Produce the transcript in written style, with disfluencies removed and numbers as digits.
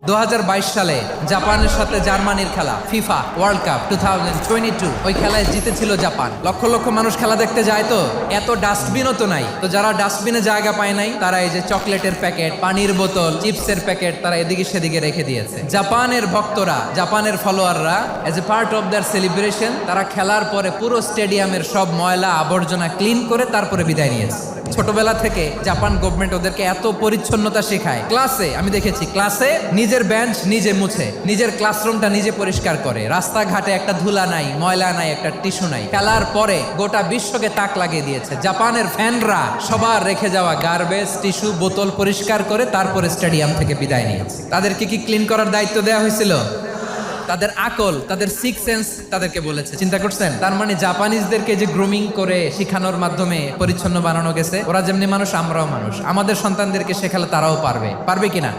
2022 সালে জাপানের সাথে জার্মানির খেলা ফিফা ওয়ার্ল্ড কাপ 2022 ওই খেলায় জিতেছিল জাপান। লক্ষ লক্ষ মানুষ খেলা দেখতে যায়, তো এত ডাস্টবিনও তো নাই, তো যারা ডাস্টবিনে জায়গা পায় নাই তারা এই যে চকলেটের প্যাকেট, পানির বোতল, চিপসের প্যাকেট তারা এদিকে সেদিকে রেখে দিয়েছে। জাপানের ভক্তরা, জাপানের ফলোয়াররা as a part of their celebration তারা খেলার পরে পুরো স্টেডিয়ামের সব ময়লা আবর্জনা ক্লিন করে তারপরে বিদায় নিয়েছে। ছোটবেলা থেকে জাপান গভর্নমেন্ট ওদেরকে এত পরিচ্ছন্নতা শেখায়। ক্লাসে আমি দেখেছি, ক্লাসে নিজের বেঞ্চ নিজে মুছে, নিজের ক্লাসরুমটা নিজে পরিষ্কার করে, রাস্তাঘাটে একটা ধুলা নাই, ময়লা নাই, একটা টিস্যু নাই। খেলার পরে গোটা বিশ্বকে তাক লাগিয়ে দিয়েছে। জাপানের ফ্যানরা সবার রেখে যাওয়া গার্বেজ, টিস্যু, বোতল পরিষ্কার করে তারপরে স্টেডিয়াম থেকে বিদায় নিয়েছে। তাদেরকে কি ক্লিন করার দায়িত্ব দেওয়া হয়েছিল? তাদের আকল, তাদের সিক্স সেন্স তাদেরকে বলেছে। চিন্তা করছেন? তার মানে জাপানিজদেরকে যে গ্রুমিং করে শিখানোর মাধ্যমে পরিচ্ছন্ন বানানো গেছে, ওরা যেমনি মানুষ আমরাও মানুষ, আমাদের সন্তানদেরকে শেখালে তারাও পারবে কিনা?